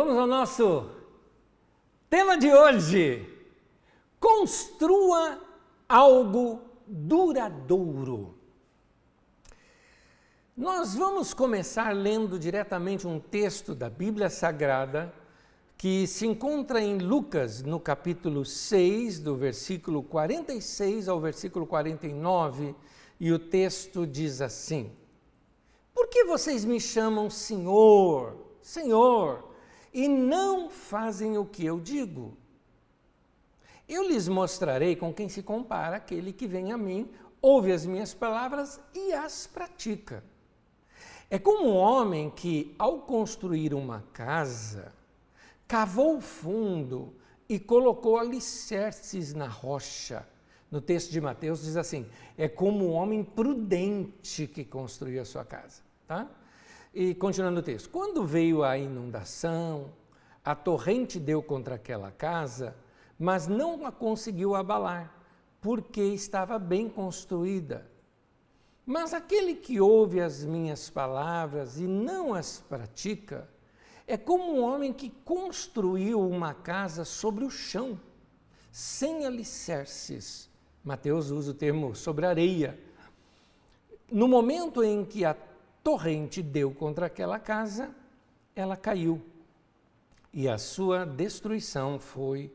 vamos ao nosso tema de hoje. Construa algo duradouro. Nós vamos começar lendo diretamente um texto da Bíblia Sagrada que se encontra em Lucas, no capítulo 6, do versículo 46 ao versículo 49, e o texto diz assim: Por que vocês me chamam Senhor, Senhor, e não fazem o que eu digo? Eu lhes mostrarei com quem se compara aquele que vem a mim, ouve as minhas palavras e as pratica. É como um homem que, ao construir uma casa, cavou fundo e colocou alicerces na rocha. No texto de Mateus diz assim, é como um homem prudente que construiu a sua casa. Tá? E continuando o texto, quando veio a inundação, a torrente deu contra aquela casa, mas não a conseguiu abalar, porque estava bem construída. Mas aquele que ouve as minhas palavras e não as pratica, é como um homem que construiu uma casa sobre o chão, sem alicerces. Mateus usa o termo sobre areia. No momento em que a torrente deu contra aquela casa, ela caiu e a sua destruição foi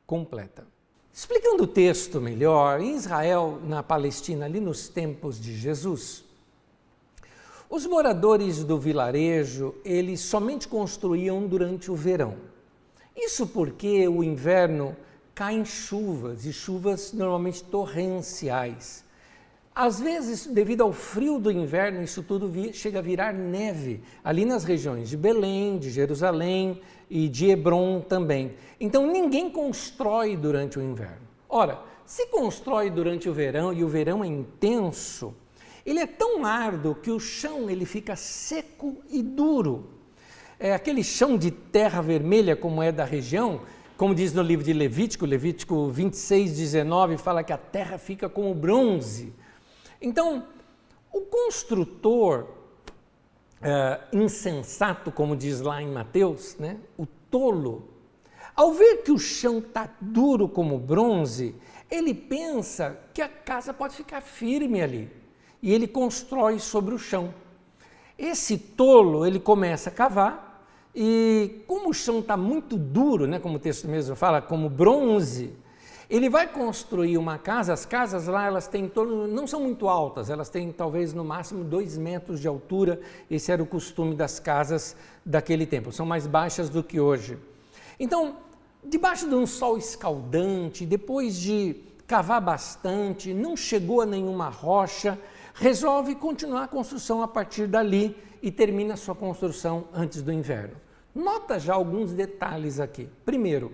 completa. Explicando o texto melhor, em Israel, na Palestina, ali nos tempos de Jesus, os moradores do vilarejo, eles somente construíam durante o verão. Isso porque o inverno caem chuvas, e chuvas normalmente torrenciais. Às vezes, devido ao frio do inverno, isso tudo chega a virar neve, ali nas regiões de Belém, de Jerusalém e de Hebrom também. Então, ninguém constrói durante o inverno. Ora, se constrói durante o verão, e o verão é intenso, ele é tão árduo que o chão ele fica seco e duro. É aquele chão de terra vermelha, como é da região, como diz no livro de Levítico, Levítico 26, 19, fala que a terra fica como bronze. Então, o construtor insensato, como diz lá em Mateus, né, o tolo, ao ver que o chão está duro como bronze, ele pensa que a casa pode ficar firme ali, e ele constrói sobre o chão. Esse tolo, ele começa a cavar, e como o chão está muito duro, né, como o texto mesmo fala, como bronze, ele vai construir uma casa. As casas lá, elas têm em torno, não são muito altas, elas têm talvez no máximo 2 metros de altura. Esse era o costume das casas daquele tempo, são mais baixas do que hoje. Então, debaixo de um sol escaldante, depois de cavar bastante, não chegou a nenhuma rocha, resolve continuar a construção a partir dali e termina a sua construção antes do inverno. Nota já alguns detalhes aqui. Primeiro,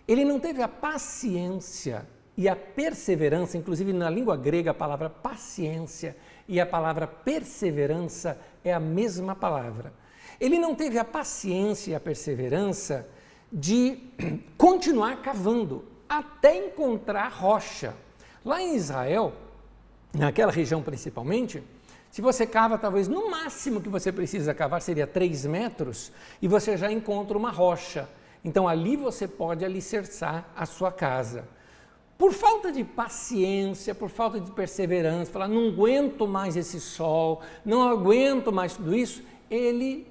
ele não teve a paciência e a perseverança, inclusive na língua grega a palavra paciência e a palavra perseverança é a mesma palavra. Ele não teve a paciência e a perseverança de continuar cavando até encontrar rocha. Lá em Israel, naquela região principalmente, se você cava, talvez no máximo que você precisa cavar seria 3 metros e você já encontra uma rocha. Então ali você pode alicerçar a sua casa. Por falta de paciência, por falta de perseverança, falar, não aguento mais esse sol, não aguento mais tudo isso, ele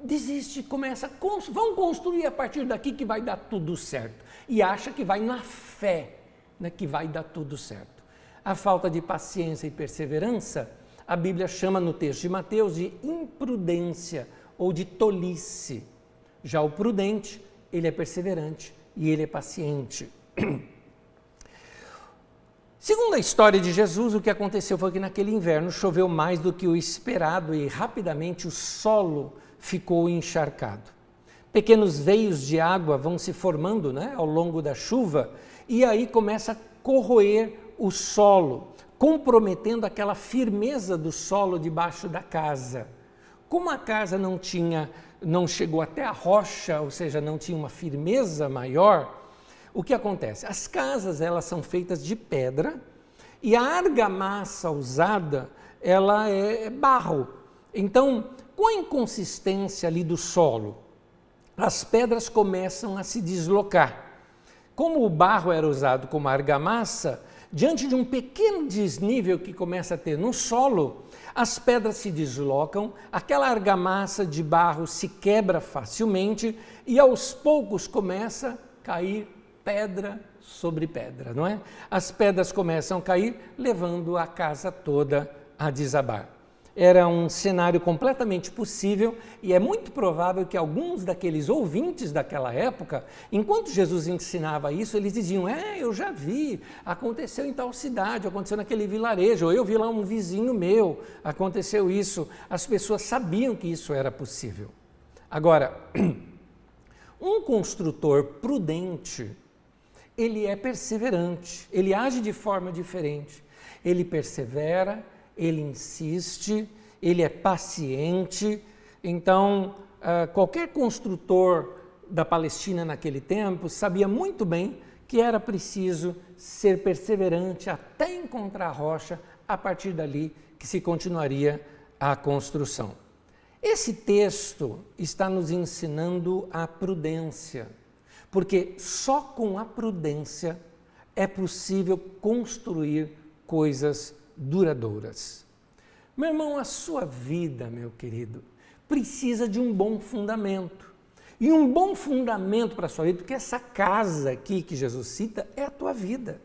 desiste, começa, vamos construir a partir daqui que vai dar tudo certo. E acha que vai na fé, né, que vai dar tudo certo. A falta de paciência e perseverança, a Bíblia chama no texto de Mateus de imprudência ou de tolice. Já o prudente, ele é perseverante e ele é paciente. Segundo a história de Jesus, o que aconteceu foi que naquele inverno choveu mais do que o esperado e rapidamente o solo ficou encharcado. Pequenos veios de água vão se formando, né, ao longo da chuva e aí começa a corroer o solo, comprometendo aquela firmeza do solo debaixo da casa. Como a casa não chegou até a rocha, ou seja, não tinha uma firmeza maior, o que acontece? As casas, elas são feitas de pedra e a argamassa usada, ela é barro. Então, com a inconsistência ali do solo as pedras começam a se deslocar. Como o barro era usado como argamassa, diante de um pequeno desnível que começa a ter no solo, as pedras se deslocam, aquela argamassa de barro se quebra facilmente e aos poucos começa a cair pedra sobre pedra, não é? As pedras começam a cair, levando a casa toda a desabar. Era um cenário completamente possível e é muito provável que alguns daqueles ouvintes daquela época, enquanto Jesus ensinava isso, eles diziam, eu já vi, aconteceu em tal cidade, aconteceu naquele vilarejo, ou eu vi lá um vizinho meu, aconteceu isso. As pessoas sabiam que isso era possível. Agora, um construtor prudente, ele é perseverante, ele age de forma diferente, ele persevera, ele insiste, ele é paciente. Então, qualquer construtor da Palestina naquele tempo sabia muito bem que era preciso ser perseverante até encontrar a rocha, a partir dali que se continuaria a construção. Esse texto está nos ensinando a prudência, porque só com a prudência é possível construir coisas duradouras. Meu irmão, a sua vida, meu querido, precisa de um bom fundamento. E um bom fundamento para a sua vida, porque essa casa aqui que Jesus cita é a tua vida.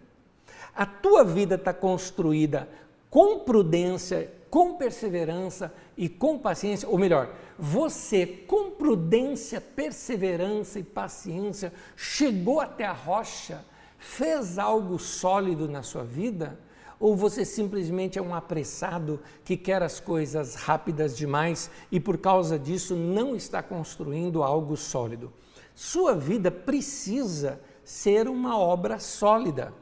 A tua vida está construída com prudência, com perseverança e com paciência, ou melhor, você com prudência, perseverança e paciência chegou até a rocha, fez algo sólido na sua vida, ou você simplesmente é um apressado que quer as coisas rápidas demais e por causa disso não está construindo algo sólido? Sua vida precisa ser uma obra sólida.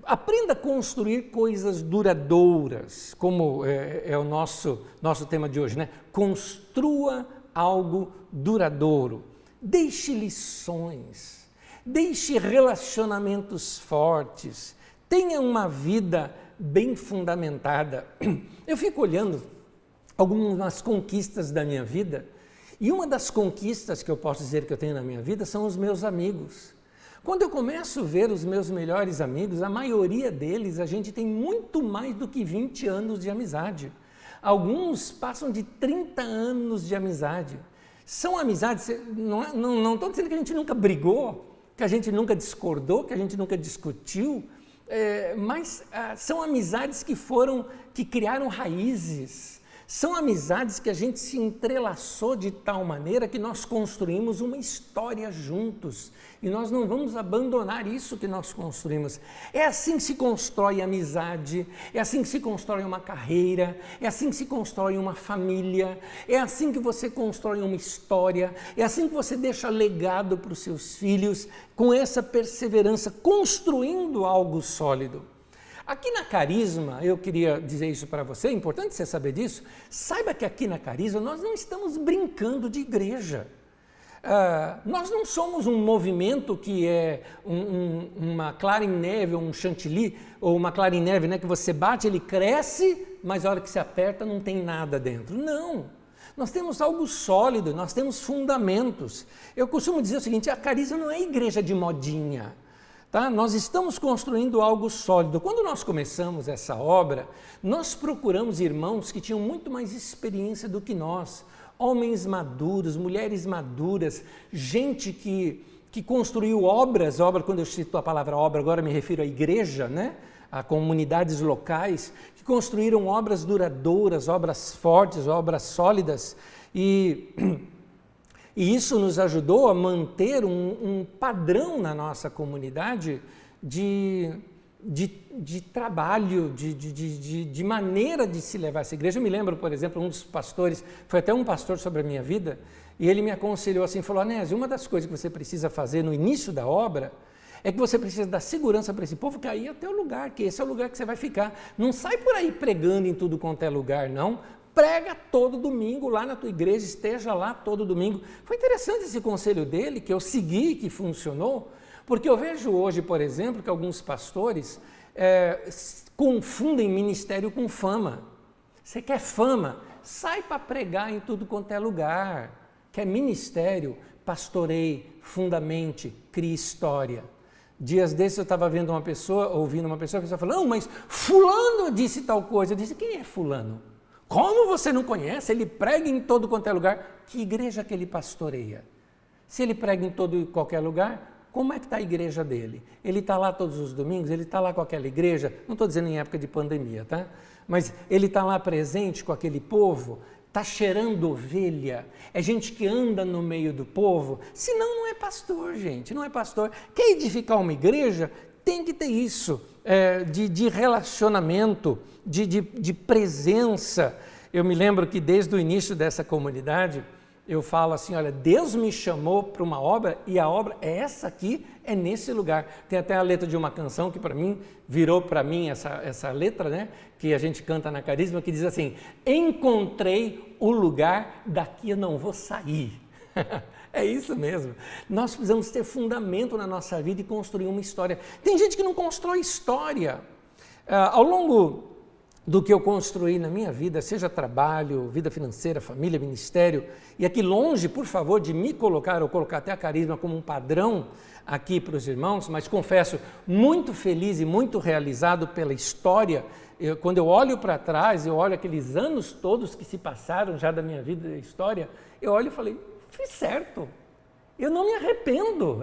Aprenda a construir coisas duradouras, como é o nosso tema de hoje, né? Construa algo duradouro. Deixe lições, deixe relacionamentos fortes, tenha uma vida bem fundamentada. Eu fico olhando algumas conquistas da minha vida, e uma das conquistas que eu posso dizer que eu tenho na minha vida são os meus amigos. Quando eu começo a ver os meus melhores amigos, a maioria deles, a gente tem muito mais do que 20 anos de amizade. Alguns passam de 30 anos de amizade. São amizades, não estou dizendo que a gente nunca brigou, que a gente nunca discordou, que a gente nunca discutiu, mas são amizades que criaram raízes, são amizades que a gente se entrelaçou de tal maneira que nós construímos uma história juntos e nós não vamos abandonar isso que nós construímos. É assim que se constrói amizade, é assim que se constrói uma carreira, é assim que se constrói uma família, é assim que você constrói uma história, é assim que você deixa legado para os seus filhos, com essa perseverança, construindo algo sólido. Aqui na Carisma, eu queria dizer isso para você, é importante você saber disso, saiba que aqui na Carisma nós não estamos brincando de igreja. Nós não somos um movimento que é uma clara em neve, ou um chantilly, ou uma clara em neve, né, que você bate, ele cresce, mas a hora que se aperta não tem nada dentro. Não, nós temos algo sólido, nós temos fundamentos. Eu costumo dizer o seguinte, a Carisma não é igreja de modinha. Tá? Nós estamos construindo algo sólido. Quando nós começamos essa obra, nós procuramos irmãos que tinham muito mais experiência do que nós, homens maduros, mulheres maduras, gente que construiu obras, quando eu cito a palavra obra, agora me refiro à igreja, né? A comunidades locais, que construíram obras duradouras, obras fortes, obras sólidas, e isso nos ajudou a manter um padrão na nossa comunidade de trabalho, de maneira de se levar essa igreja. Eu me lembro, por exemplo, um dos pastores, foi até um pastor sobre a minha vida, e ele me aconselhou assim, falou, Anésio, uma das coisas que você precisa fazer no início da obra é que você precisa dar segurança para esse povo, que aí é o teu lugar, que esse é o lugar que você vai ficar. Não sai por aí pregando em tudo quanto é lugar, não. Prega todo domingo lá na tua igreja, esteja lá todo domingo. Foi interessante esse conselho dele, que eu segui, que funcionou, porque eu vejo hoje, por exemplo, que alguns pastores confundem ministério com fama. Você quer fama? Sai para pregar em tudo quanto é lugar. Quer ministério? pastoreie, fundamente, crie história. Dias desses eu estava ouvindo uma pessoa que falou, não, mas fulano disse tal coisa. Eu disse, quem é fulano? Como você não conhece? Ele prega em todo quanto é lugar. Que igreja que ele pastoreia? Se ele prega em todo e qualquer lugar, como é que está a igreja dele? Ele está lá todos os domingos? Ele está lá com aquela igreja? Não estou dizendo em época de pandemia, tá? Mas ele está lá presente com aquele povo? Está cheirando ovelha? É gente que anda no meio do povo? Senão não é pastor, gente, não é pastor. Quer edificar uma igreja? Tem que ter isso, de relacionamento, de presença. Eu me lembro que desde o início dessa comunidade, eu falo assim, olha, Deus me chamou para uma obra e a obra é essa aqui, é nesse lugar. Tem até a letra de uma canção que para mim, virou para mim essa letra, né, que a gente canta na Carisma, que diz assim, encontrei o lugar, daqui eu não vou sair. É isso mesmo. Nós precisamos ter fundamento na nossa vida e construir uma história. Tem gente que não constrói história. Ao longo do que eu construí na minha vida, seja trabalho, vida financeira, família, ministério, e aqui longe, por favor, de me colocar ou colocar até a Carisma como um padrão aqui para os irmãos, mas confesso, muito feliz e muito realizado pela história. Quando eu olho para trás, eu olho aqueles anos todos que se passaram já da minha vida e história, eu olho e falei, fiz certo, eu não me arrependo,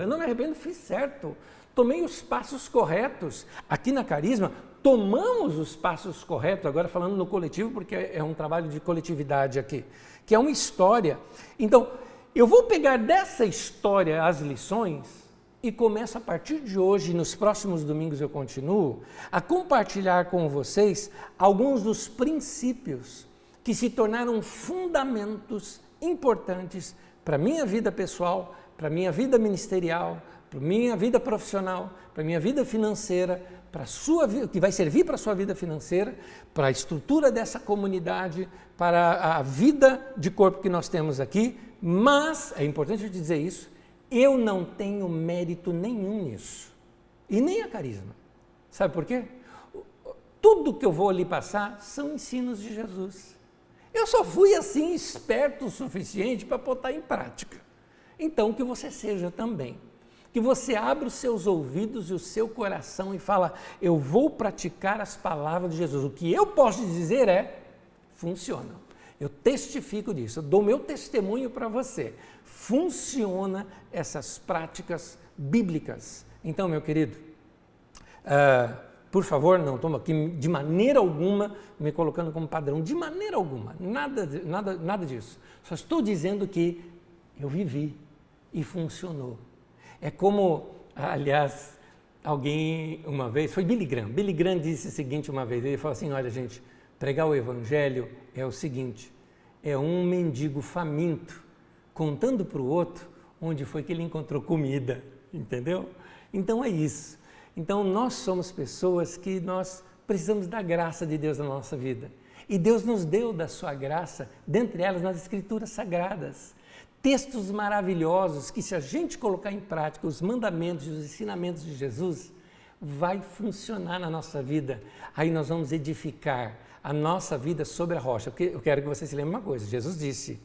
fiz certo, tomei os passos corretos. Aqui na Carisma, tomamos os passos corretos, agora falando no coletivo, porque é um trabalho de coletividade aqui, que é uma história. Então, eu vou pegar dessa história as lições e começo a partir de hoje, nos próximos domingos eu continuo, a compartilhar com vocês alguns dos princípios que se tornaram fundamentos importantes para a minha vida pessoal, para a minha vida ministerial, para a minha vida profissional, para a minha vida financeira, para a sua vida, que vai servir para a sua vida financeira, para a estrutura dessa comunidade, para a vida de corpo que nós temos aqui, mas, é importante eu dizer isso, eu não tenho mérito nenhum nisso, e nem a Carisma. Sabe por quê? Tudo que eu vou ali passar são ensinos de Jesus. Eu só fui assim esperto o suficiente para botar em prática. Então, que você seja também. Que você abra os seus ouvidos e o seu coração e fala, eu vou praticar as palavras de Jesus. O que eu posso te dizer é, funciona. Eu testifico disso, eu dou meu testemunho para você. Funciona essas práticas bíblicas. Então, meu querido, por favor, não estou aqui de maneira alguma me colocando como padrão, de maneira alguma, nada disso. Só estou dizendo que eu vivi e funcionou. É como, aliás, alguém uma vez, foi Billy Graham disse o seguinte uma vez, ele falou assim, olha gente, pregar o evangelho é o seguinte, é um mendigo faminto contando para o outro onde foi que ele encontrou comida, entendeu? Então é isso. Então nós somos pessoas que nós precisamos da graça de Deus na nossa vida. E Deus nos deu da sua graça, dentre elas nas Escrituras Sagradas. Textos maravilhosos que, se a gente colocar em prática os mandamentos e os ensinamentos de Jesus, vai funcionar na nossa vida. Aí nós vamos edificar a nossa vida sobre a rocha. Porque eu quero que você se lembre uma coisa, Jesus disse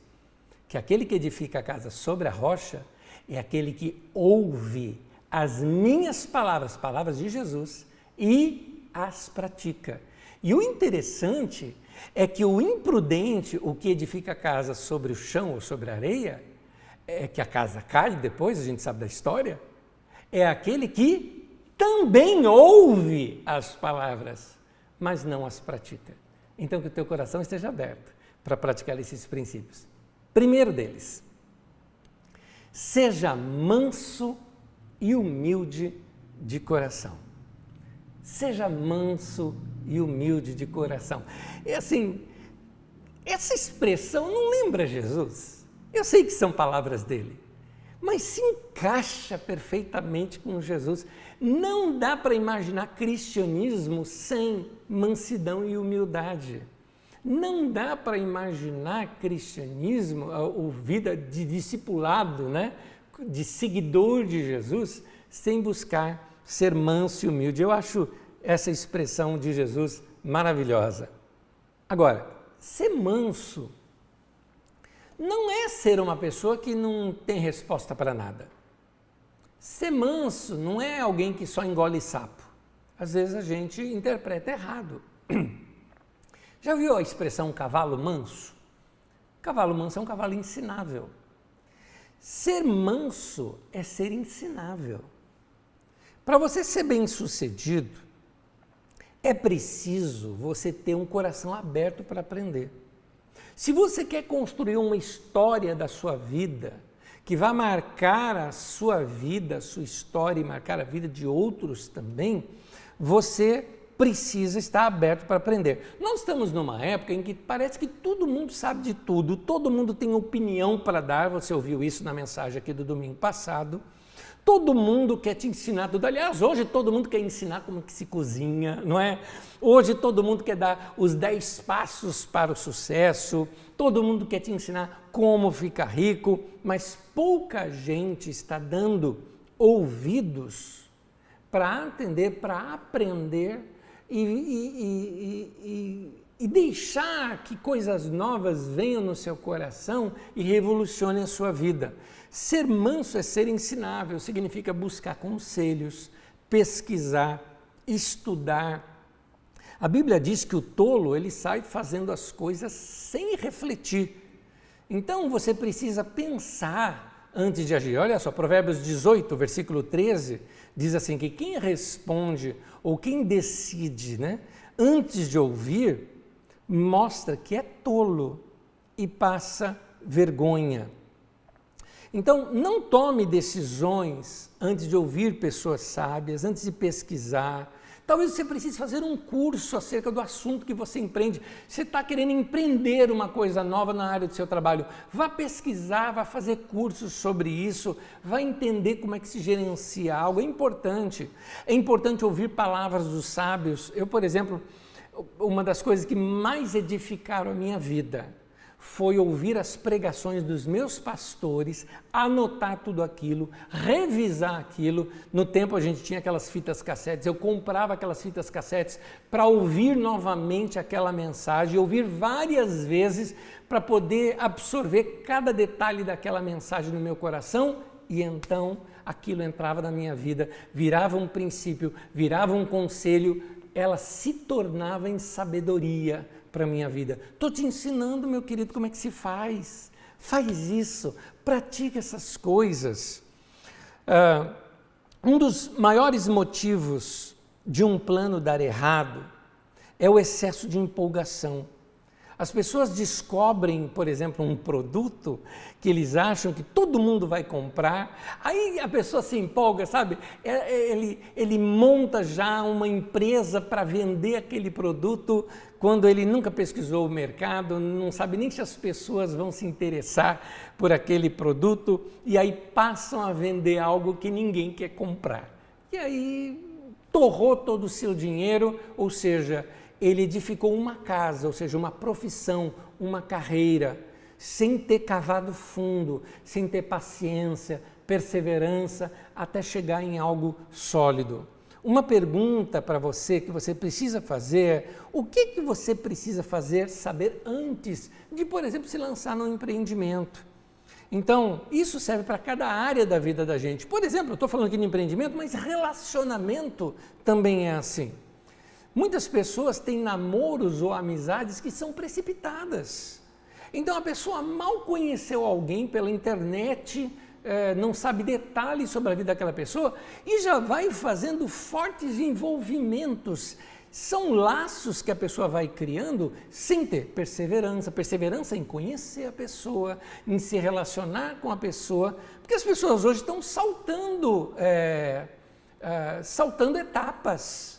que aquele que edifica a casa sobre a rocha é aquele que ouve as minhas palavras, palavras de Jesus, e as pratica. E o interessante é que o imprudente, o que edifica a casa sobre o chão ou sobre a areia, é que a casa cai depois, a gente sabe da história, é aquele que também ouve as palavras, mas não as pratica. Então que o teu coração esteja aberto para praticar esses princípios. Primeiro deles, seja manso e humilde de coração. Seja manso e humilde de coração. E assim, essa expressão não lembra Jesus? Eu sei que são palavras dele, mas se encaixa perfeitamente com Jesus. Não dá para imaginar cristianismo sem mansidão e humildade. Não dá para imaginar cristianismo, ou vida de discipulado, né? De seguidor de Jesus, sem buscar ser manso e humilde. Eu acho essa expressão de Jesus maravilhosa. Agora, ser manso não é ser uma pessoa que não tem resposta para nada. Ser manso não é alguém que só engole sapo. Às vezes a gente interpreta errado. Já viu a expressão cavalo manso? Cavalo manso é um cavalo ensinável. Ser manso é ser ensinável. Para você ser bem-sucedido, é preciso você ter um coração aberto para aprender. Se você quer construir uma história da sua vida, que vai marcar a sua vida, a sua história e marcar a vida de outros também, você precisa estar aberto para aprender. Nós estamos numa época em que parece que todo mundo sabe de tudo, todo mundo tem opinião para dar, você ouviu isso na mensagem aqui do domingo passado, todo mundo quer te ensinar tudo. Aliás, hoje todo mundo quer ensinar como que se cozinha, não é? Hoje todo mundo quer dar os 10 passos para o sucesso, todo mundo quer te ensinar como ficar rico, mas pouca gente está dando ouvidos para atender, para aprender e deixar que coisas novas venham no seu coração e revolucionem a sua vida. Ser manso é ser ensinável, significa buscar conselhos, pesquisar, estudar. A Bíblia diz que o tolo, ele sai fazendo as coisas sem refletir. Então você precisa pensar antes de agir. Olha só, Provérbios 18, versículo 13, diz assim que quem responde ou quem decide, antes de ouvir, mostra que é tolo e passa vergonha. Então, não tome decisões antes de ouvir pessoas sábias, antes de pesquisar. Talvez você precise fazer um curso acerca do assunto que você empreende. Você está querendo empreender uma coisa nova na área do seu trabalho. Vá pesquisar, vá fazer cursos sobre isso, vá entender como é que se gerencia algo. É importante ouvir palavras dos sábios. Eu, por exemplo, uma das coisas que mais edificaram a minha vida foi ouvir as pregações dos meus pastores, anotar tudo aquilo, revisar aquilo. No tempo a gente tinha aquelas fitas cassetes, eu comprava aquelas fitas cassetes para ouvir novamente aquela mensagem, ouvir várias vezes para poder absorver cada detalhe daquela mensagem no meu coração e então aquilo entrava na minha vida, virava um princípio, virava um conselho, ela se tornava em sabedoria para a minha vida. Estou te ensinando, meu querido, como é que se faz. Faz isso, pratique essas coisas. Um dos maiores motivos de um plano dar errado é o excesso de empolgação. As pessoas descobrem, por exemplo, um produto que eles acham que todo mundo vai comprar, aí a pessoa se empolga, sabe? Ele monta já uma empresa para vender aquele produto quando ele nunca pesquisou o mercado, não sabe nem se as pessoas vão se interessar por aquele produto, e aí passam a vender algo que ninguém quer comprar. E aí torrou todo o seu dinheiro, ou seja, ele edificou uma casa, ou seja, uma profissão, uma carreira, sem ter cavado fundo, sem ter paciência, perseverança, até chegar em algo sólido. Uma pergunta para você que você precisa fazer é: o que você precisa fazer, saber antes de, por exemplo, se lançar num empreendimento? Então, isso serve para cada área da vida da gente. Por exemplo, eu estou falando aqui de empreendimento, mas relacionamento também é assim. Muitas pessoas têm namoros ou amizades que são precipitadas. Então a pessoa mal conheceu alguém pela internet, não sabe detalhes sobre a vida daquela pessoa e já vai fazendo fortes envolvimentos. São laços que a pessoa vai criando sem ter perseverança em conhecer a pessoa, em se relacionar com a pessoa, porque as pessoas hoje estão saltando etapas.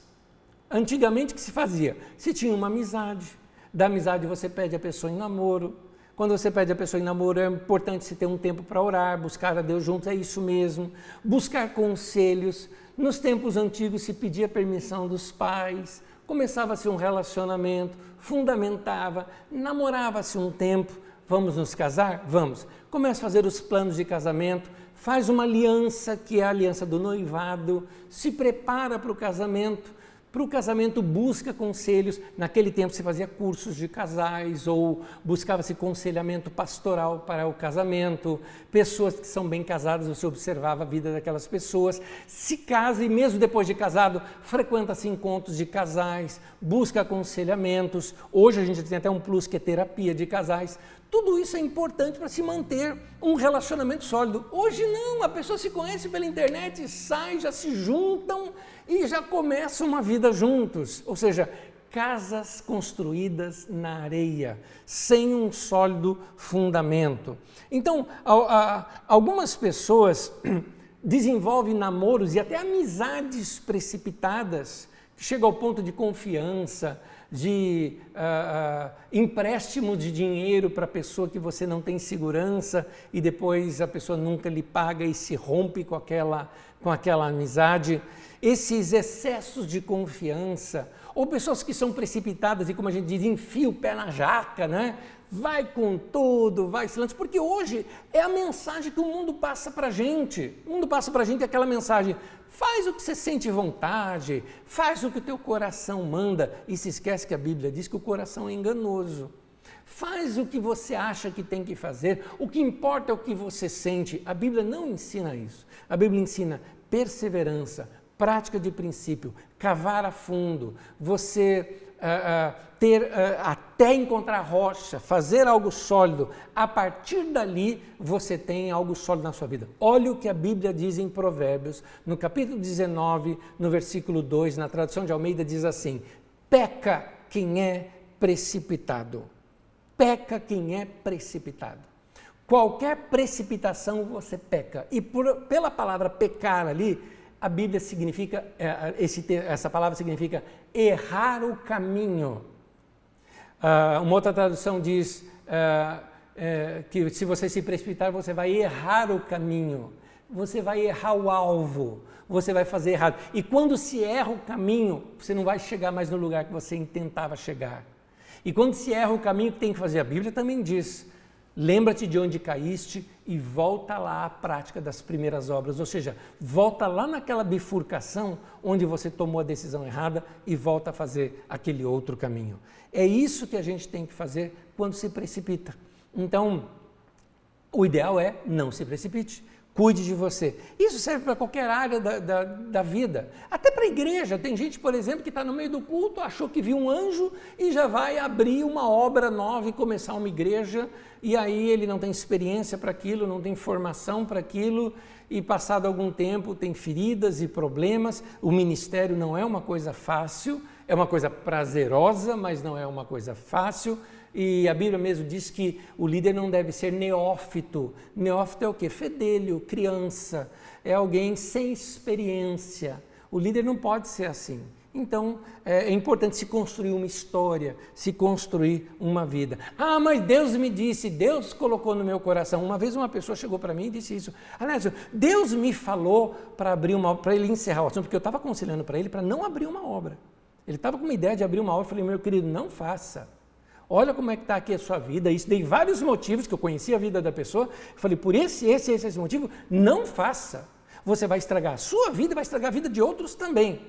Antigamente o que se fazia? Se tinha uma amizade, da amizade você pede a pessoa em namoro. Quando você pede a pessoa em namoro, é importante você ter um tempo para orar, buscar a Deus juntos, é isso mesmo. Buscar conselhos. Nos tempos antigos se pedia permissão dos pais, começava-se um relacionamento, fundamentava, namorava-se um tempo. Vamos nos casar? Vamos. Começa a fazer os planos de casamento, faz uma aliança, que é a aliança do noivado, se prepara para o casamento. Para o casamento, busca conselhos. Naquele tempo se fazia cursos de casais ou buscava-se aconselhamento pastoral para o casamento. Pessoas que são bem casadas, você observava a vida daquelas pessoas. Se casa e mesmo depois de casado, frequenta-se encontros de casais, busca aconselhamentos. Hoje a gente tem até um plus que é terapia de casais. Tudo isso é importante para se manter um relacionamento sólido. Hoje não, a pessoa se conhece pela internet, sai, já se juntam e já começam uma vida juntos. Ou seja, casas construídas na areia, sem um sólido fundamento. Então, algumas pessoas desenvolvem namoros e até amizades precipitadas, que chegam ao ponto de confiança, de empréstimo de dinheiro para a pessoa que você não tem segurança e depois a pessoa nunca lhe paga e se rompe com aquela amizade. Esses excessos de confiança, ou pessoas que são precipitadas e, como a gente diz, enfia o pé na jaca, né? Vai com tudo, vai silêncio, porque hoje é a mensagem que o mundo passa para a gente. O mundo passa para a gente aquela mensagem: faz o que você sente vontade, faz o que o teu coração manda, e se esquece que a Bíblia diz que o coração é enganoso. Faz o que você acha que tem que fazer, o que importa é o que você sente. A Bíblia não ensina isso. A Bíblia ensina perseverança, prática de princípio, cavar a fundo, você até encontrar rocha, fazer algo sólido. A partir dali você tem algo sólido na sua vida. Olha o que a Bíblia diz em Provérbios, no capítulo 19, no versículo 2, na tradução de Almeida diz assim: peca quem é precipitado. Peca quem é precipitado. Qualquer precipitação você peca. E pela palavra pecar ali, a Bíblia significa, essa palavra significa errar o caminho. Uma outra tradução diz que se você se precipitar, você vai errar o caminho, você vai errar o alvo, você vai fazer errado. E quando se erra o caminho, você não vai chegar mais no lugar que você tentava chegar. E quando se erra o caminho, que tem que fazer? A Bíblia também diz: lembra-te de onde caíste e volta lá à prática das primeiras obras. Ou seja, volta lá naquela bifurcação onde você tomou a decisão errada e volta a fazer aquele outro caminho. É isso que a gente tem que fazer quando se precipita. Então, o ideal é não se precipite. Cuide de você. Isso serve para qualquer área da vida. Até para a igreja. Tem gente, por exemplo, que está no meio do culto, achou que viu um anjo e já vai abrir uma obra nova e começar uma igreja. E aí ele não tem experiência para aquilo, não tem formação para aquilo. E passado algum tempo tem feridas e problemas. O ministério não é uma coisa fácil. É uma coisa prazerosa, mas não é uma coisa fácil. E a Bíblia mesmo diz que o líder não deve ser neófito. Neófito é o quê? Fedelho, criança, é alguém sem experiência. O líder não pode ser assim. Então, é importante se construir uma história, se construir uma vida. Ah, mas Deus me disse, Deus colocou no meu coração. Uma vez uma pessoa chegou para mim e disse isso: Alessio, Deus me falou para ele encerrar o assunto, porque eu estava aconselhando para ele para não abrir uma obra. Ele estava com uma ideia de abrir uma obra. Eu falei: meu querido, não faça. Olha como é que está aqui a sua vida. Isso, dei vários motivos, que eu conhecia a vida da pessoa. Eu falei: por esse motivo, não faça. Você vai estragar a sua vida e vai estragar a vida de outros também.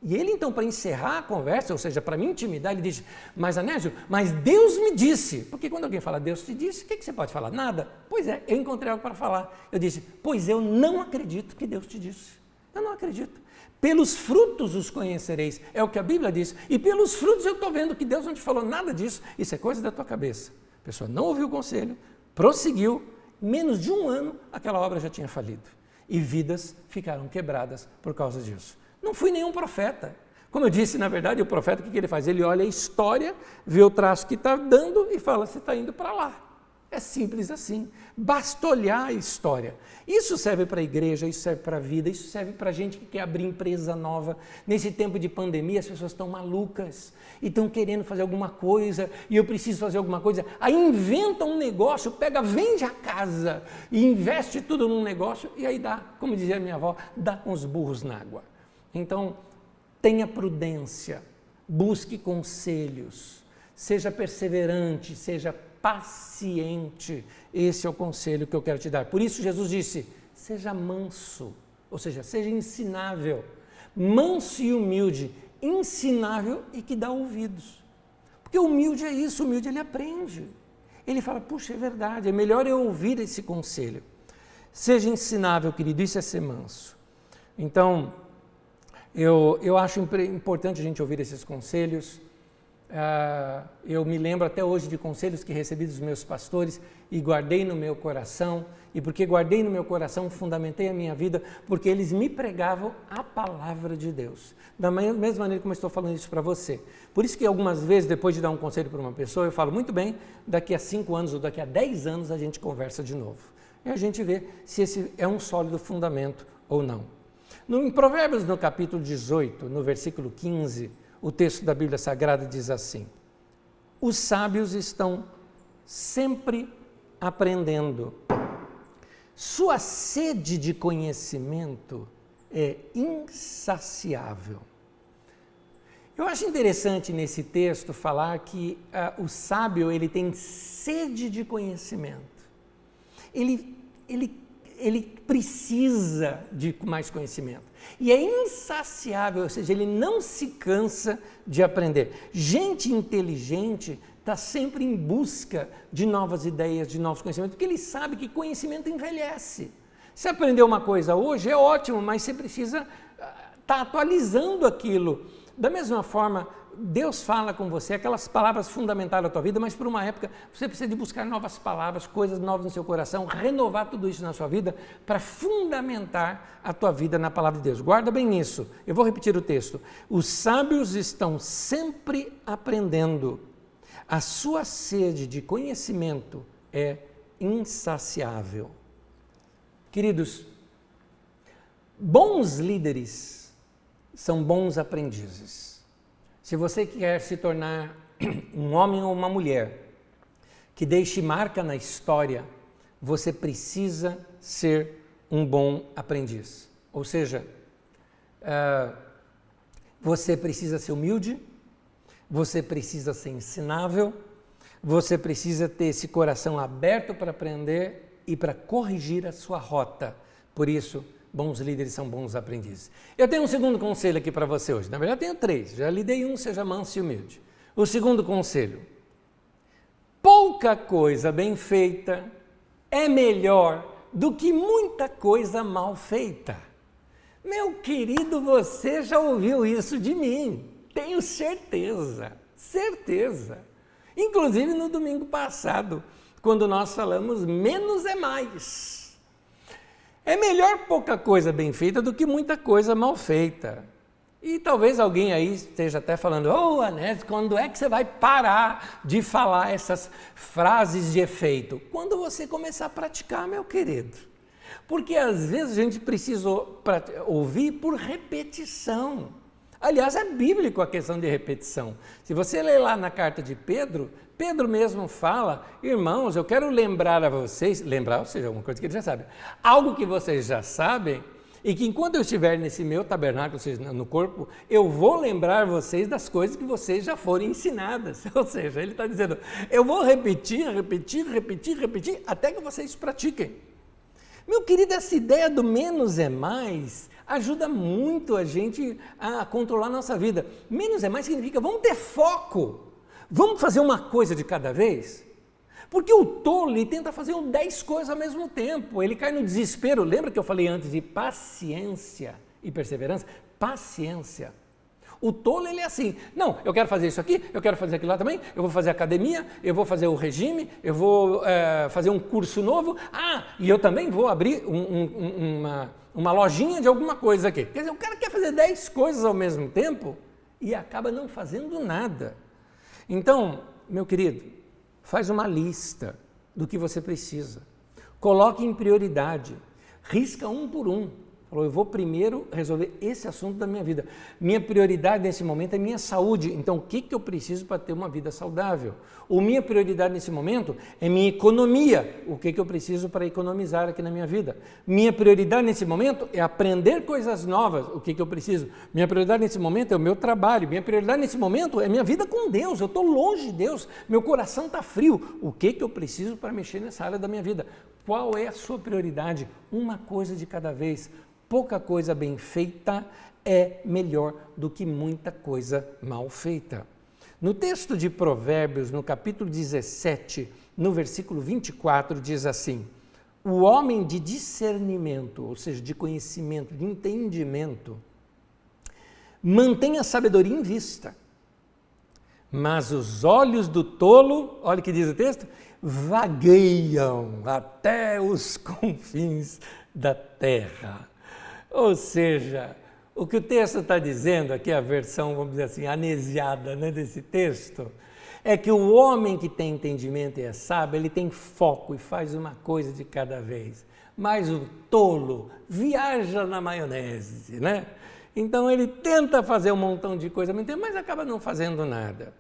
E ele então, para encerrar a conversa, ou seja, para me intimidar, ele disse: mas Anésio, mas Deus me disse. Porque quando alguém fala Deus te disse, o que você pode falar? Nada. Pois é, eu encontrei algo para falar. Eu disse: pois eu não acredito que Deus te disse. Eu não acredito. Pelos frutos os conhecereis, é o que a Bíblia diz. E pelos frutos eu estou vendo que Deus não te falou nada disso. Isso é coisa da tua cabeça. A pessoa não ouviu o conselho, prosseguiu, menos de um ano aquela obra já tinha falido. E vidas ficaram quebradas por causa disso. Não fui nenhum profeta. Como eu disse, na verdade, o profeta, o que ele faz? Ele olha a história, vê o traço que está dando e fala: você está indo para lá. É simples assim. Basta olhar a história. Isso serve para a igreja, isso serve para a vida, isso serve para a gente que quer abrir empresa nova. Nesse tempo de pandemia, as pessoas estão malucas e estão querendo fazer alguma coisa, e eu preciso fazer alguma coisa. Aí inventa um negócio, vende a casa e investe tudo num negócio, e aí dá, como dizia minha avó, dá com os burros na água. Então, tenha prudência, busque conselhos, seja perseverante, seja paciente. Esse é o conselho que eu quero te dar. Por isso Jesus disse: seja manso, ou seja, seja ensinável, manso e humilde, ensinável e que dá ouvidos. Porque o humilde é isso, o humilde ele aprende. Ele fala, puxa, é verdade, é melhor eu ouvir esse conselho. Seja ensinável, querido, isso é ser manso. Então, eu acho importante a gente ouvir esses conselhos. Eu me lembro até hoje de conselhos que recebi dos meus pastores e guardei no meu coração. E porque guardei no meu coração, fundamentei a minha vida, porque eles me pregavam a palavra de Deus. Da mesma maneira como eu estou falando isso para você. Por isso que algumas vezes, depois de dar um conselho para uma pessoa, eu falo, muito bem, daqui a 5 anos ou daqui a 10 anos a gente conversa de novo. E a gente vê se esse é um sólido fundamento ou não. Em Provérbios, no capítulo 18, no versículo 15, o texto da Bíblia Sagrada diz assim: os sábios estão sempre aprendendo. Sua sede de conhecimento é insaciável. Eu acho interessante nesse texto falar que o sábio ele tem sede de conhecimento. Ele precisa de mais conhecimento. E é insaciável, ou seja, ele não se cansa de aprender. Gente inteligente está sempre em busca de novas ideias, de novos conhecimentos, porque ele sabe que conhecimento envelhece. Se aprender uma coisa hoje é ótimo, mas você precisa estar atualizando aquilo. Da mesma forma, Deus fala com você, aquelas palavras fundamentaram a tua vida, mas por uma época você precisa de buscar novas palavras, coisas novas no seu coração, renovar tudo isso na sua vida para fundamentar a tua vida na palavra de Deus. Guarda bem isso. Eu vou repetir o texto. Os sábios estão sempre aprendendo. A sua sede de conhecimento é insaciável. Queridos, bons líderes são bons aprendizes. Se você quer se tornar um homem ou uma mulher que deixe marca na história, você precisa ser um bom aprendiz. Ou seja, você precisa ser humilde, você precisa ser ensinável, você precisa ter esse coração aberto para aprender e para corrigir a sua rota. Por isso, bons líderes são bons aprendizes. Eu tenho um segundo conselho aqui para você hoje. Na verdade, eu tenho 3. Já lhe dei um, seja manso e humilde. O segundo conselho: pouca coisa bem feita é melhor do que muita coisa mal feita. Meu querido, você já ouviu isso de mim. Tenho certeza. Inclusive no domingo passado, quando nós falamos menos é mais. É melhor pouca coisa bem feita do que muita coisa mal feita. E talvez alguém aí esteja até falando, Anésio, quando é que você vai parar de falar essas frases de efeito? Quando você começar a praticar, meu querido. Porque às vezes a gente precisa ouvir por repetição. Aliás, é bíblico a questão de repetição. Se você ler lá na carta de Pedro, Pedro mesmo fala, irmãos, eu quero lembrar a vocês, ou seja, uma coisa que ele já sabe, algo que vocês já sabem, e que enquanto eu estiver nesse meu tabernáculo, ou seja, no corpo, eu vou lembrar vocês das coisas que vocês já foram ensinadas. Ou seja, ele está dizendo, eu vou repetir, até que vocês pratiquem. Meu querido, essa ideia do menos é mais ajuda muito a gente a controlar a nossa vida. Menos é mais significa, vamos ter foco. Vamos fazer uma coisa de cada vez? Porque o tolo, ele tenta fazer 10 coisas ao mesmo tempo. Ele cai no desespero. Lembra que eu falei antes de paciência e perseverança? Paciência. O tolo, ele é assim, não, eu quero fazer isso aqui, eu quero fazer aquilo lá também, eu vou fazer academia, eu vou fazer o regime, eu vou fazer um curso novo, e eu também vou abrir uma lojinha de alguma coisa aqui. Quer dizer, o cara quer fazer 10 coisas ao mesmo tempo e acaba não fazendo nada. Então, meu querido, faz uma lista do que você precisa. Coloque em prioridade, risca um por um. Falou, eu vou primeiro resolver esse assunto da minha vida. Minha prioridade nesse momento é minha saúde. Então, o que eu preciso para ter uma vida saudável? Ou minha prioridade nesse momento é minha economia. O que eu preciso para economizar aqui na minha vida? Minha prioridade nesse momento é aprender coisas novas. O que eu preciso? Minha prioridade nesse momento é o meu trabalho. Minha prioridade nesse momento é minha vida com Deus. Eu estou longe de Deus. Meu coração está frio. O que eu preciso para mexer nessa área da minha vida? Qual é a sua prioridade? Uma coisa de cada vez. Pouca coisa bem feita é melhor do que muita coisa mal feita. No texto de Provérbios, no capítulo 17, no versículo 24, diz assim: o homem de discernimento, ou seja, de conhecimento, de entendimento, mantém a sabedoria em vista, mas os olhos do tolo, olha o que diz o texto, vagueiam até os confins da terra. Ou seja, o que o texto está dizendo aqui, a versão, vamos dizer assim, anesiada, né, desse texto, é que o homem que tem entendimento e é sábio, ele tem foco e faz uma coisa de cada vez. Mas o tolo viaja na maionese, né? Então ele tenta fazer um montão de coisa, mas acaba não fazendo nada.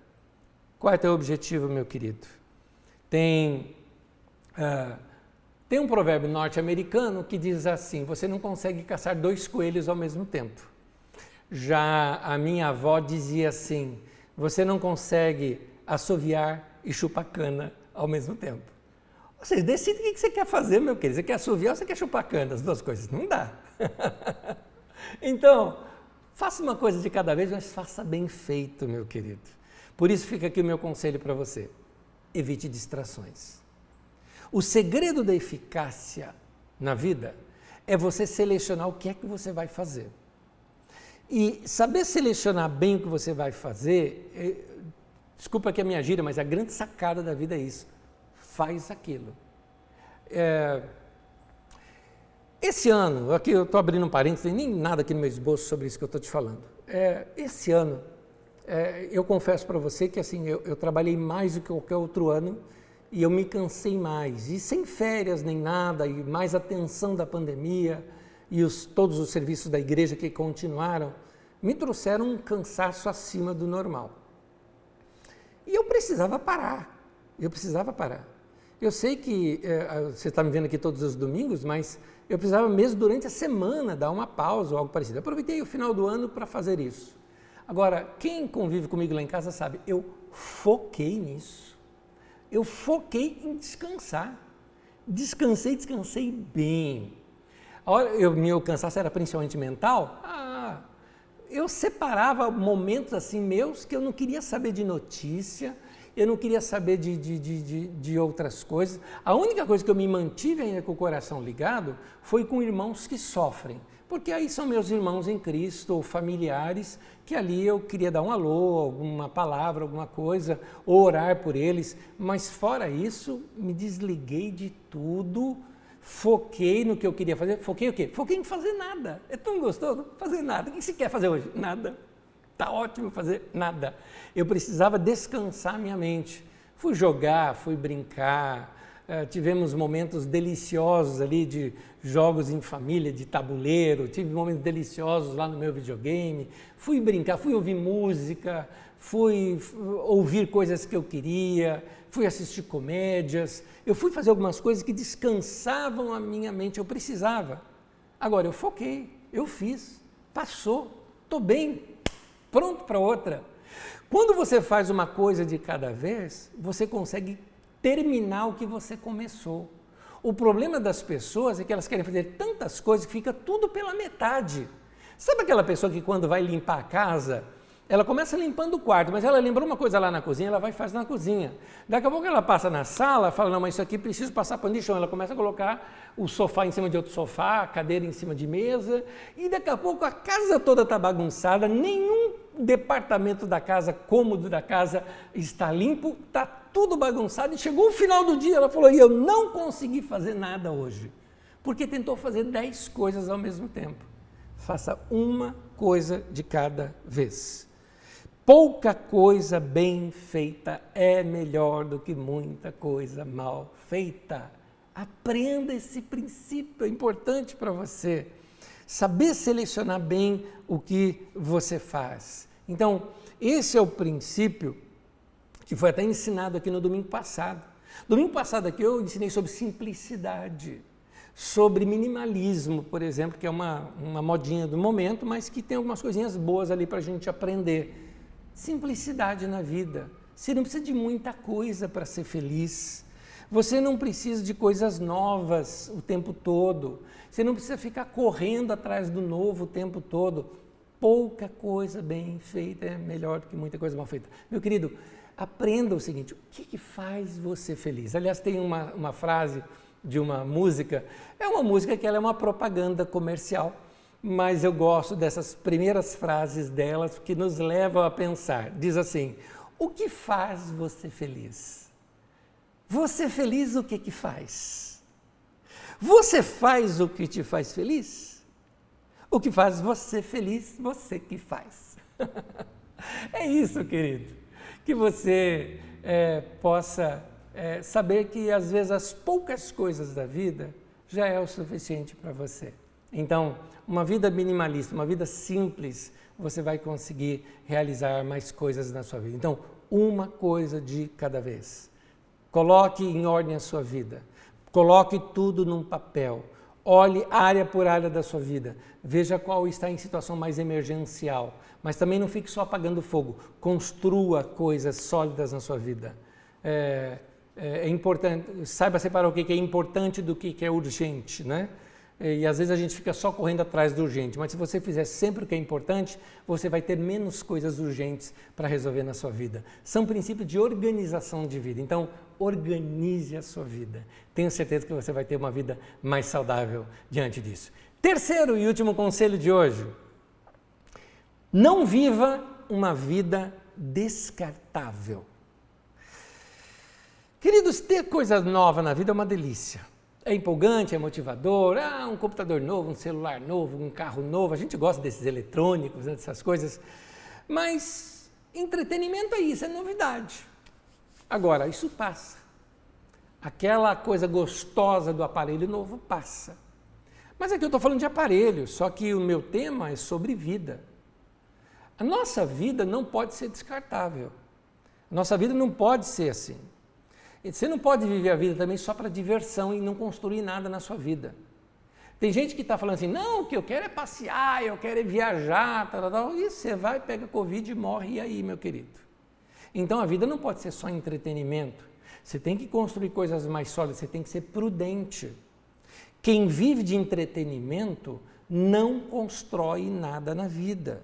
Qual é o teu objetivo, meu querido? Tem um provérbio norte-americano que diz assim: você não consegue caçar 2 coelhos ao mesmo tempo. Já a minha avó dizia assim: você não consegue assoviar e chupar cana ao mesmo tempo. Você decide o que você quer fazer, meu querido. Você quer assoviar ou você quer chupar cana? As 2 coisas. Não dá. Então, faça uma coisa de cada vez, mas faça bem feito, meu querido. Por isso fica aqui o meu conselho para você. Evite distrações. O segredo da eficácia na vida é você selecionar o que é que você vai fazer. E saber selecionar bem o que você vai fazer, desculpa que a minha gíria, mas a grande sacada da vida é isso. Faz aquilo. Esse ano, aqui eu estou abrindo um parênteses, não tem nem nada aqui no meu esboço sobre isso que eu estou te falando. Esse ano, eu confesso para você que assim, eu trabalhei mais do que qualquer outro ano e eu me cansei mais. E sem férias nem nada, e mais a tensão da pandemia e todos os serviços da igreja que continuaram, me trouxeram um cansaço acima do normal. E eu precisava parar. Eu sei que você está me vendo aqui todos os domingos, mas eu precisava mesmo durante a semana dar uma pausa ou algo parecido. Eu aproveitei o final do ano para fazer isso. Agora, quem convive comigo lá em casa sabe, eu foquei nisso. Eu foquei em descansar. Descansei bem. Meu cansaço era principalmente mental. Eu separava momentos assim meus que eu não queria saber de notícia, eu não queria saber de outras coisas. A única coisa que eu me mantive ainda com o coração ligado foi com irmãos que sofrem, porque aí são meus irmãos em Cristo, ou familiares, que ali eu queria dar um alô, alguma palavra, alguma coisa, ou orar por eles, mas fora isso, me desliguei de tudo, foquei no que eu queria fazer. Foquei o quê? Foquei em fazer nada. É tão gostoso fazer nada. O que você quer fazer hoje? Nada. Está ótimo fazer nada. Eu precisava descansar minha mente. Fui jogar, fui brincar, tivemos momentos deliciosos ali de jogos em família, de tabuleiro, tive momentos deliciosos lá no meu videogame, fui brincar, fui ouvir música, fui ouvir coisas que eu queria, fui assistir comédias, eu fui fazer algumas coisas que descansavam a minha mente, eu precisava. Agora eu foquei, eu fiz, passou, estou bem, pronto para outra. Quando você faz uma coisa de cada vez, você consegue terminar o que você começou. O problema das pessoas é que elas querem fazer tantas coisas que fica tudo pela metade. Sabe aquela pessoa que quando vai limpar a casa, ela começa limpando o quarto, mas ela lembrou uma coisa lá na cozinha, ela vai e faz na cozinha. Daqui a pouco ela passa na sala, fala, não, mas isso aqui preciso passar pano de chão. Ela começa a colocar o sofá em cima de outro sofá, a cadeira em cima de mesa, e daqui a pouco a casa toda está bagunçada, nenhum departamento da casa, cômodo da casa está limpo, está tudo bagunçado, e chegou o final do dia, ela falou, e eu não consegui fazer nada hoje, porque tentou fazer 10 coisas ao mesmo tempo. Faça uma coisa de cada vez. Pouca coisa bem feita é melhor do que muita coisa mal feita. Aprenda esse princípio, é importante para você. Saber selecionar bem o que você faz. Então, esse é o princípio que foi até ensinado aqui no domingo passado. Domingo passado aqui eu ensinei sobre simplicidade, sobre minimalismo, por exemplo, que é uma modinha do momento, mas que tem algumas coisinhas boas ali para a gente aprender. Simplicidade na vida. Você não precisa de muita coisa para ser feliz. Você não precisa de coisas novas o tempo todo. Você não precisa ficar correndo atrás do novo o tempo todo. pouca coisa bem feita é melhor do que muita coisa mal feita. Meu querido, aprenda o seguinte, o que faz você feliz? Aliás, tem uma frase de uma música, é uma música que ela é uma propaganda comercial, mas eu gosto dessas primeiras frases delas que nos levam a pensar. Diz assim, o que faz você feliz? Você feliz o que faz? Você faz o que te faz feliz? O que faz você feliz, você que faz. É isso, querido. Que você possa saber que às vezes as poucas coisas da vida já é o suficiente para você. Então, uma vida minimalista, uma vida simples, você vai conseguir realizar mais coisas na sua vida. Então, uma coisa de cada vez. Coloque em ordem a sua vida. Coloque tudo num papel. Olhe área por área da sua vida. Veja qual está em situação mais emergencial. Mas também não fique só apagando fogo. Construa coisas sólidas na sua vida. É importante, saiba separar o que é importante do que é urgente, né? E às vezes a gente fica só correndo atrás do urgente, mas se você fizer sempre o que é importante, você vai ter menos coisas urgentes para resolver na sua vida. São princípios de organização de vida, então organize a sua vida. Tenho certeza que você vai ter uma vida mais saudável diante disso. Terceiro e último conselho de hoje, não viva uma vida descartável. Queridos, ter coisa nova na vida é uma delícia. É empolgante, é motivador, um computador novo, um celular novo, um carro novo, a gente gosta desses eletrônicos, né, dessas coisas, mas entretenimento é isso, é novidade. Agora, isso passa. Aquela coisa gostosa do aparelho novo passa. Mas aqui eu estou falando de aparelho, só que o meu tema é sobre vida. A nossa vida não pode ser descartável. A nossa vida não pode ser assim. Você não pode viver a vida também só para diversão e não construir nada na sua vida. Tem gente que está falando assim, não, o que eu quero é passear, eu quero é viajar, e você vai, pega Covid e morre, e aí, meu querido? Então a vida não pode ser só entretenimento. Você tem que construir coisas mais sólidas, você tem que ser prudente. Quem vive de entretenimento não constrói nada na vida.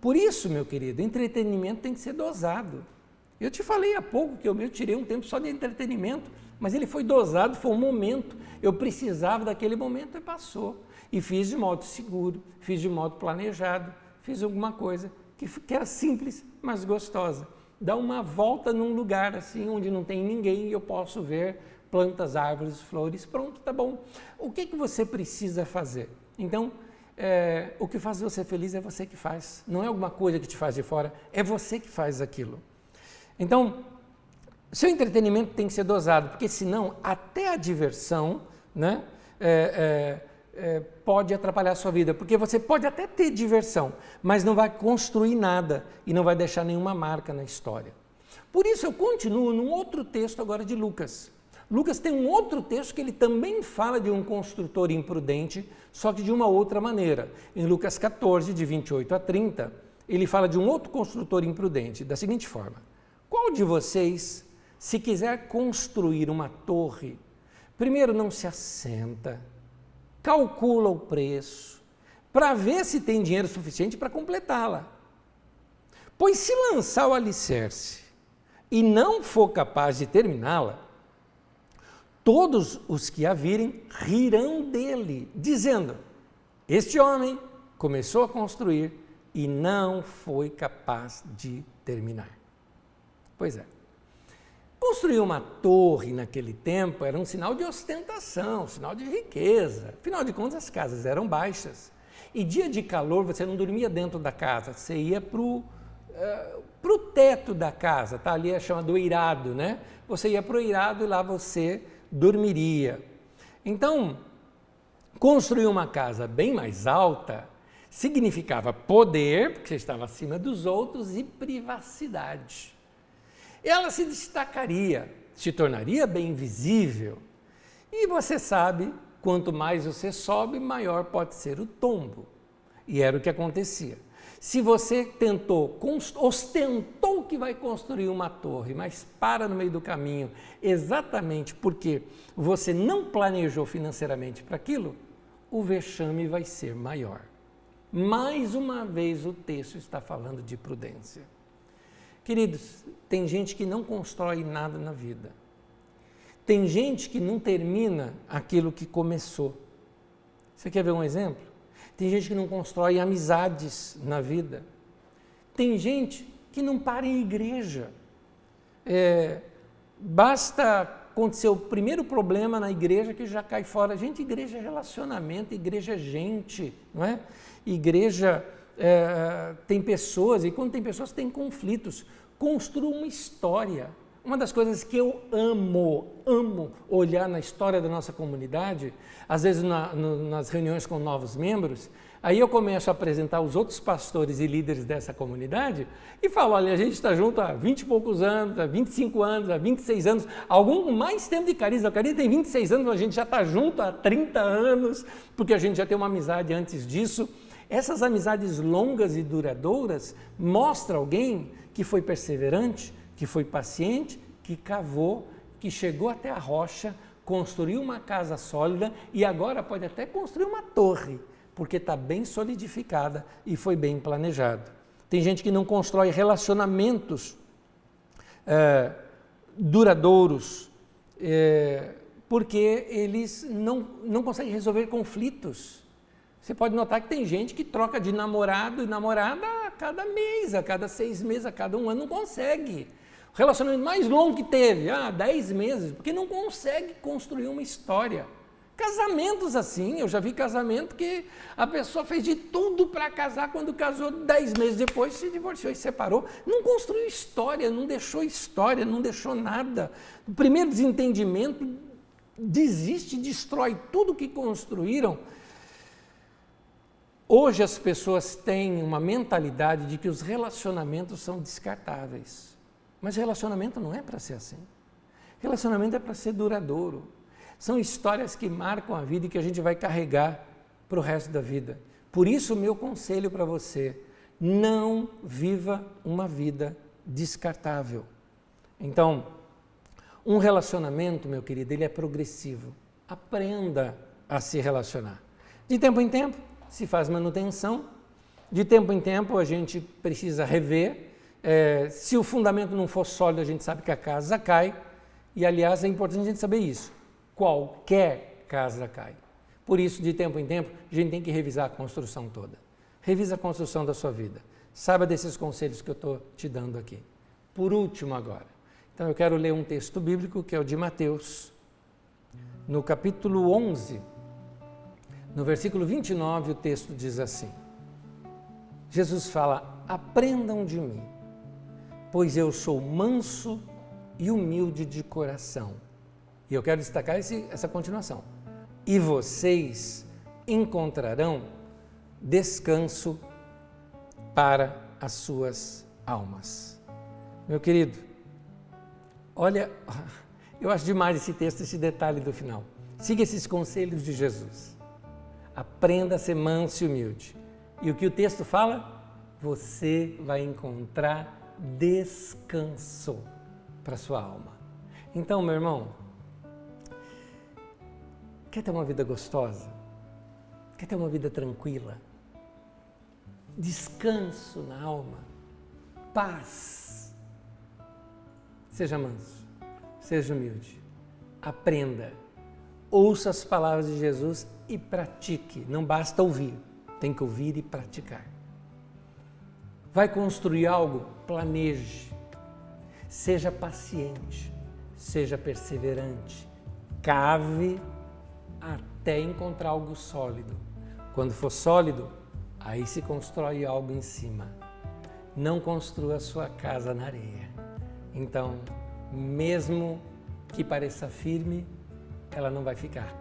Por isso, meu querido, entretenimento tem que ser dosado. Eu te falei há pouco que eu tirei um tempo só de entretenimento, mas ele foi dosado, foi um momento. Eu precisava daquele momento e passou. E fiz de modo seguro, fiz de modo planejado, fiz alguma coisa que era simples, mas gostosa. Dar uma volta num lugar assim, onde não tem ninguém e eu posso ver plantas, árvores, flores, pronto, tá bom. O que você precisa fazer? Então, o que faz você feliz é você que faz. Não é alguma coisa que te faz de fora, é você que faz aquilo. Então, seu entretenimento tem que ser dosado, porque senão até a diversão, né, pode atrapalhar a sua vida, porque você pode até ter diversão, mas não vai construir nada e não vai deixar nenhuma marca na história. Por isso eu continuo num outro texto agora de Lucas. Lucas tem um outro texto que ele também fala de um construtor imprudente, só que de uma outra maneira. Em Lucas 14, de 28 a 30, ele fala de um outro construtor imprudente, da seguinte forma: qual de vocês, se quiser construir uma torre, primeiro não se assenta, calcula o preço, para ver se tem dinheiro suficiente para completá-la? Pois se lançar o alicerce e não for capaz de terminá-la, todos os que a virem rirão dele, dizendo: este homem começou a construir e não foi capaz de terminar. Pois é. Construir uma torre naquele tempo era um sinal de ostentação, um sinal de riqueza. Afinal de contas, as casas eram baixas. E dia de calor você não dormia dentro da casa, você ia para o teto da casa, tá? Ali é chamado eirado, né? Você ia para o eirado e lá você dormiria. Então, construir uma casa bem mais alta significava poder, porque você estava acima dos outros, e privacidade. Ela se destacaria, se tornaria bem visível. E você sabe, quanto mais você sobe, maior pode ser o tombo. E era o que acontecia. Se você ostentou que vai construir uma torre, mas para no meio do caminho, exatamente porque você não planejou financeiramente para aquilo, o vexame vai ser maior. Mais uma vez o texto está falando de prudência. Queridos, tem gente que não constrói nada na vida. Tem gente que não termina aquilo que começou. Você quer ver um exemplo? Tem gente que não constrói amizades na vida. Tem gente que não para em igreja. Basta acontecer o primeiro problema na igreja que já cai fora. Gente, igreja é relacionamento, igreja é gente, não é? Igreja tem pessoas, e quando tem pessoas tem conflitos. Construa uma história. Uma das coisas que eu amo olhar na história da nossa comunidade, às vezes nas reuniões com novos membros, aí eu começo a apresentar os outros pastores e líderes dessa comunidade e falo, olha, a gente está junto há 20 e poucos anos, há 25 anos, há 26 anos, algum com mais tempo de Carisma. A Carisma tem 26 anos, a gente já está junto há 30 anos, porque a gente já tem uma amizade antes disso. Essas amizades longas e duradouras mostram alguém que foi perseverante, que foi paciente, que cavou, que chegou até a rocha, construiu uma casa sólida e agora pode até construir uma torre, porque está bem solidificada e foi bem planejado. Tem gente que não constrói relacionamentos duradouros, porque eles não conseguem resolver conflitos. Você pode notar que tem gente que troca de namorado e namorada a cada mês, a cada 6 meses, a cada 1 ano, não consegue. O relacionamento mais longo que teve, 10 meses, porque não consegue construir uma história. Casamentos assim, eu já vi casamento que a pessoa fez de tudo para casar, quando casou 10 meses depois se divorciou e separou. Não construiu história, não deixou nada. O primeiro desentendimento desiste, destrói tudo que construíram. Hoje as pessoas têm uma mentalidade de que os relacionamentos são descartáveis. Mas relacionamento não é para ser assim. Relacionamento é para ser duradouro. São histórias que marcam a vida e que a gente vai carregar para o resto da vida. Por isso o meu conselho para você, não viva uma vida descartável. Então, um relacionamento, meu querido, ele é progressivo. Aprenda a se relacionar. De tempo em tempo, se faz manutenção. De tempo em tempo, a gente precisa rever. Se o fundamento não for sólido, a gente sabe que a casa cai. E, aliás, é importante a gente saber isso. Qualquer casa cai. Por isso, de tempo em tempo, a gente tem que revisar a construção toda. Revisa a construção da sua vida. Saiba desses conselhos que eu estou te dando aqui. Por último agora, então eu quero ler um texto bíblico que é o de Mateus, no capítulo 11, no versículo 29, o texto diz assim, Jesus fala, aprendam de mim, pois eu sou manso e humilde de coração. E eu quero destacar essa continuação. E vocês encontrarão descanso para as suas almas. Meu querido, olha, eu acho demais esse texto, esse detalhe do final. Siga esses conselhos de Jesus. Aprenda a ser manso e humilde. E o que o texto fala? Você vai encontrar descanso para a sua alma. Então, meu irmão, quer ter uma vida gostosa? Quer ter uma vida tranquila? Descanso na alma? Paz? Seja manso, seja humilde, aprenda, ouça as palavras de Jesus e pratique. Não basta ouvir, tem que ouvir e praticar. Vai construir algo? Planeje. Seja paciente, seja perseverante, cave até encontrar algo sólido. Quando for sólido, aí se constrói algo em cima. Não construa a sua casa na areia. Então, mesmo que pareça firme, ela não vai ficar.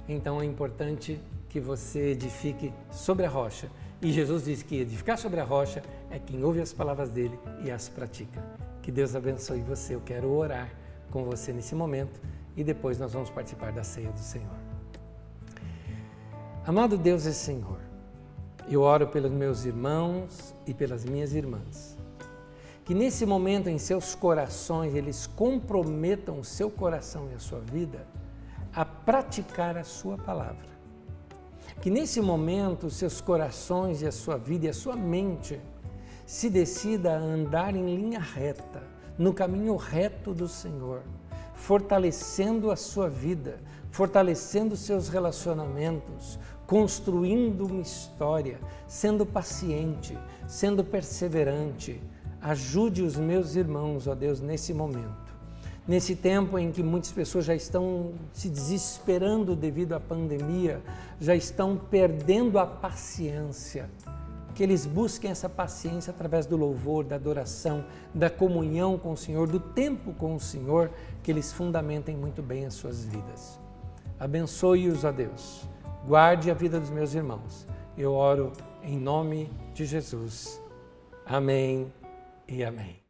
Então é importante que você edifique sobre a rocha. E Jesus diz que edificar sobre a rocha é quem ouve as palavras dele e as pratica. Que Deus abençoe você. Eu quero orar com você nesse momento e depois nós vamos participar da ceia do Senhor. Amado Deus e Senhor, eu oro pelos meus irmãos e pelas minhas irmãs. Que nesse momento em seus corações eles comprometam o seu coração e a sua vida a praticar a sua palavra. Que nesse momento seus corações e a sua vida e a sua mente se decida a andar em linha reta, no caminho reto do Senhor, fortalecendo a sua vida, fortalecendo seus relacionamentos, construindo uma história, sendo paciente, sendo perseverante. Ajude os meus irmãos, ó Deus, nesse momento. Nesse tempo em que muitas pessoas já estão se desesperando devido à pandemia, já estão perdendo a paciência, que eles busquem essa paciência através do louvor, da adoração, da comunhão com o Senhor, do tempo com o Senhor, que eles fundamentem muito bem as suas vidas. Abençoe-os, ó Deus. Guarde a vida dos meus irmãos. Eu oro em nome de Jesus. Amém e amém.